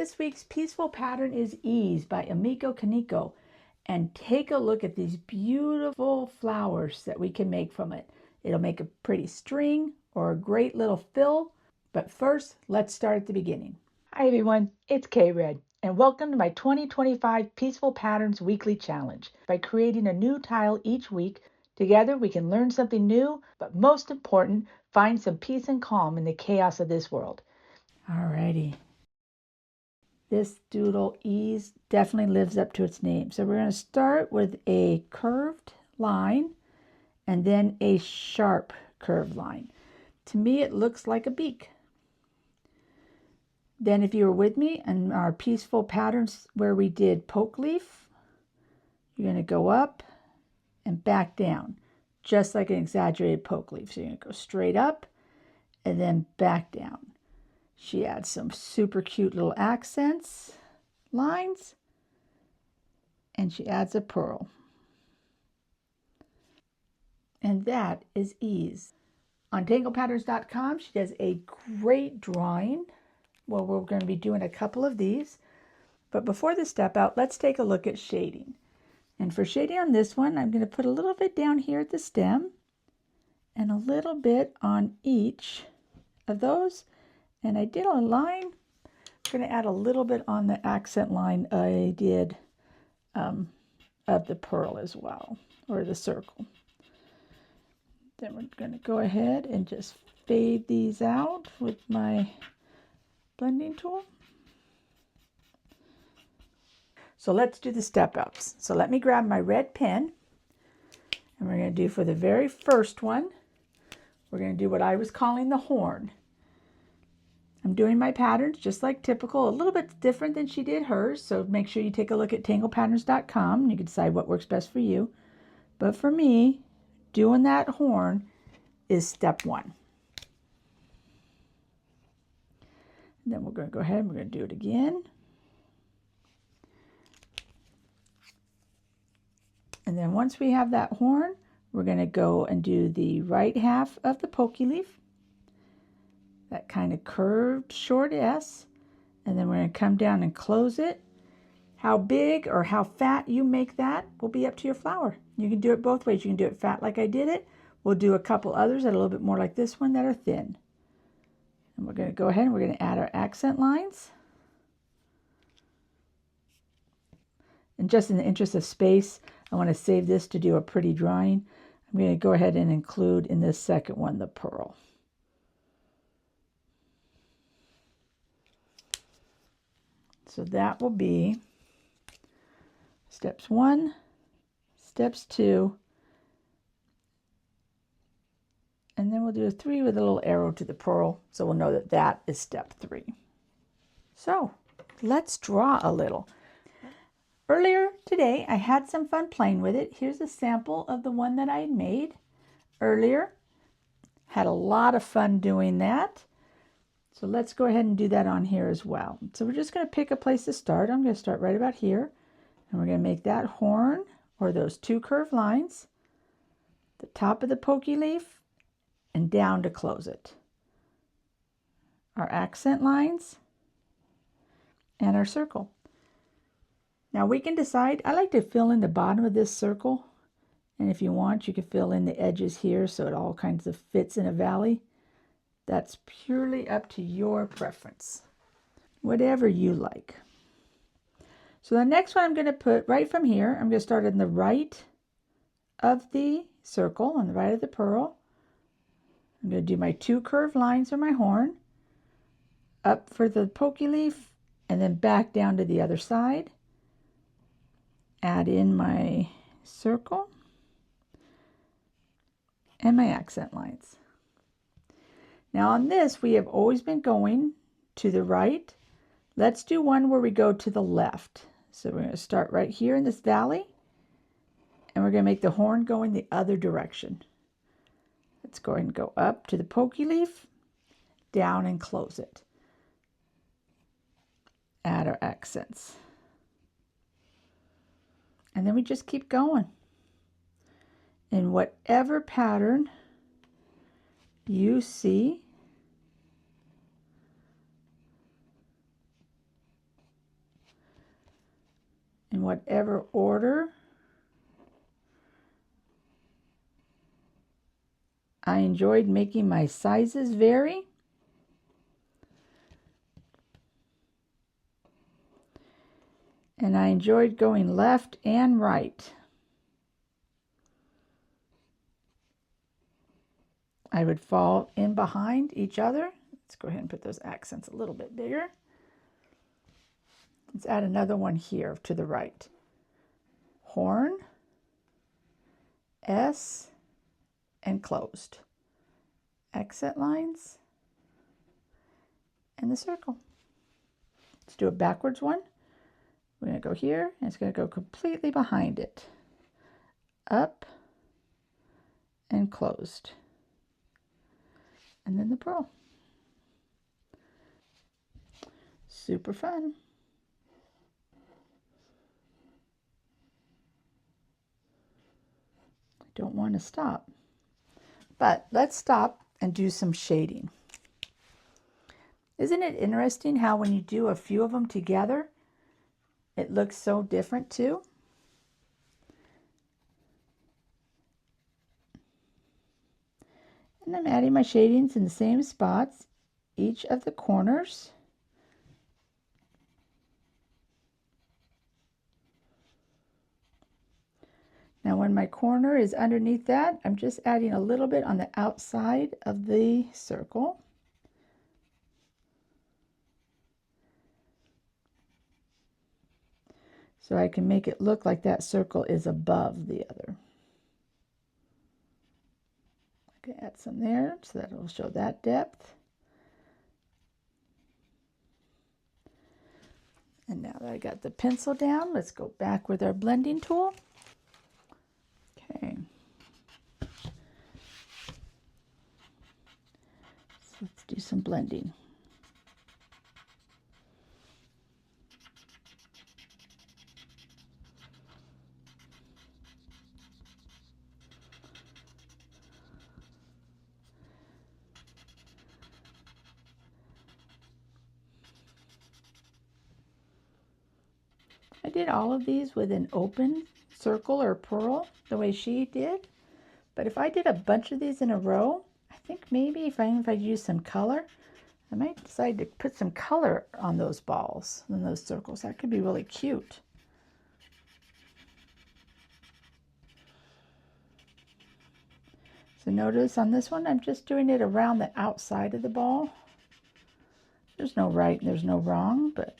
This week's peaceful pattern is Ease by Amiko Kaneko. And take a look at these beautiful flowers that we can make from it. It'll make a pretty string or a great little fill. But first, let's start at the beginning. Hi everyone, it's K-Red, and welcome to my 2025 Peaceful Patterns Weekly Challenge. By creating a new tile each week, together we can learn something new, but most important, find some peace and calm in the chaos of this world. Alrighty. This doodle Ease definitely lives up to its name. So we're going to start with a curved line and then a sharp curved line. To me, it looks like a beak. Then if you were with me in our peaceful patterns where we did poke leaf, you're going to go up and back down, just like an exaggerated poke leaf. So you're going to go straight up and then back down. She adds some super cute little accents, lines, and she adds a pearl. And that is Ease. On tanglepatterns.com, she does a great drawing. Well, we're going to be doing a couple of these. But before the step out, let's take a look at shading. And for shading on this one, I'm going to put a little bit down here at the stem and a little bit on each of those. And I did a line. I'm going to add a little bit on the accent line I did of the pearl as well, or the circle. Then we're going to go ahead and just fade these out with my blending tool. So let's do the step outs. So let me grab my red pen, and we're going to do for the very first one, we're going to do what I was calling the horn. I'm doing my patterns just like typical, a little bit different than she did hers, so make sure you take a look at tanglepatterns.com and you can decide what works best for you. But for me, doing that horn is step one. And then we're going to go ahead and we're going to do it again. And then once we have that horn, we're going to go and do the right half of the pokey leaf. That kind of curved short S, and then we're going to come down and close it. How big or how fat you make that will be up to your flower. You can do it both ways. You can do it fat like I did it. We'll do a couple others that are a little bit more like this one that are thin. And we're going to go ahead and we're going to add our accent lines. And just in the interest of space, I want to save this to do a pretty drawing. I'm going to go ahead and include in this second one the pearl. So that will be steps 1, steps 2, and then we'll do a 3 with a little arrow to the pearl, so we'll know that that is step 3. So let's draw a little. Earlier today, I had some fun playing with it. Here's a sample of the one that I had made earlier. Had a lot of fun doing that. So let's go ahead and do that on here as well. So we're just going to pick a place to start. I'm going to start right about here. And we're going to make that horn, or those 2 curved lines, the top of the pokey leaf, and down to close it. Our accent lines, and our circle. Now we can decide, I like to fill in the bottom of this circle. And if you want, you can fill in the edges here so it all kinds of fits in a valley. That's purely up to your preference, whatever you like. So the next one I'm going to put right from here, I'm going to start on the right of the circle, on the right of the pearl. I'm going to do my 2 curved lines for my horn, up for the pokey leaf, and then back down to the other side. Add in my circle and my accent lines. Now on this, we have always been going to the right. Let's do one where we go to the left. So we're going to start right here in this valley, and we're going to make the horn go in the other direction. Let's go ahead and go up to the pokey leaf, down and close it. Add our accents. And then we just keep going. In whatever pattern you see, in whatever order I enjoyed making my sizes vary. And I enjoyed going left and right. I would fall in behind each other. Let's go ahead and put those accents a little bit bigger. Let's add another one here to the right. Horn, S, and closed. Exit lines, and the circle. Let's do a backwards one. We're going to go here, and it's going to go completely behind it. Up and closed. And then the pearl. Super fun. I don't want to stop. But let's stop and do some shading. Isn't it interesting how when you do a few of them together, it looks so different too? And I'm adding my shadings in the same spots, each of the corners. Now when my corner is underneath that, I'm just adding a little bit on the outside of the circle. So I can make it look like that circle is above the other. I can add some there so that it will show that depth. And now that I got the pencil down, let's go back with our blending tool. Okay. So let's do some blending. I did all of these with an open circle or pearl, the way she did. But if I did a bunch of these in a row, I think maybe if I use some color, I might decide to put some color on those balls and those circles. That could be really cute. So notice on this one, I'm just doing it around the outside of the ball. There's no right and there's no wrong, but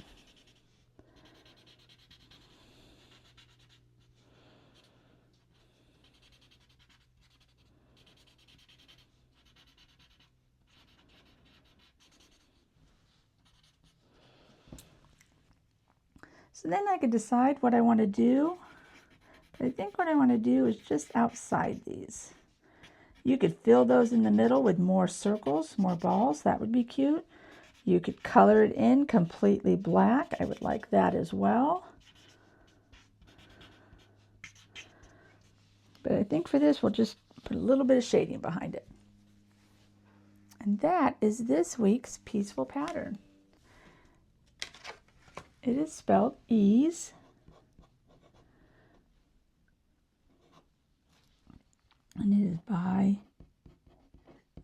so then I could decide what I want to do. But I think what I want to do is just outside these. You could fill those in the middle with more circles, more balls. That would be cute. You could color it in completely black. I would like that as well. But I think for this, we'll just put a little bit of shading behind it. And that is this week's peaceful pattern. It is spelled Ease. And it is by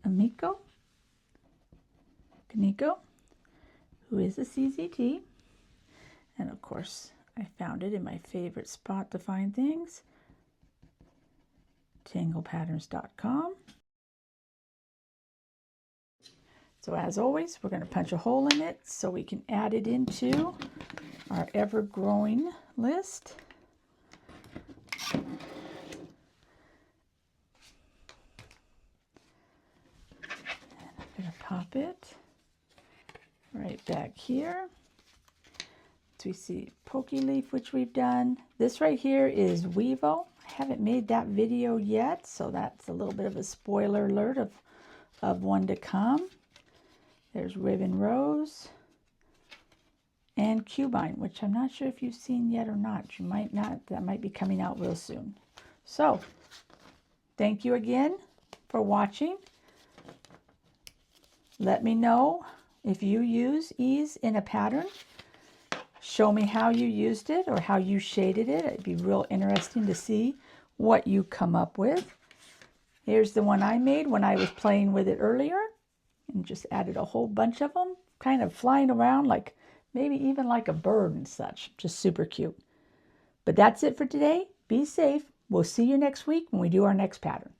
Kaneko, who is a CZT. And of course, I found it in my favorite spot to find things, tanglepatterns.com. So as always, we're going to punch a hole in it so we can add it into our ever-growing list. And I'm going to pop it right back here. So we see Pokey Leaf, which we've done. This right here is Wevo. I haven't made that video yet, so that's a little bit of a spoiler alert of one to come. There's Ribbon Rose and Cubine, which I'm not sure if you've seen yet or not. You might not. That might be coming out real soon. So, thank you again for watching. Let me know if you use Ease in a pattern. show me how you used it or how you shaded it. It'd be real interesting to see what you come up with. Here's the one I made when I was playing with it earlier, and just added a whole bunch of them, kind of flying around like maybe even like a bird and such. Just super cute. But that's it for today. Be safe. We'll see you next week when we do our next pattern.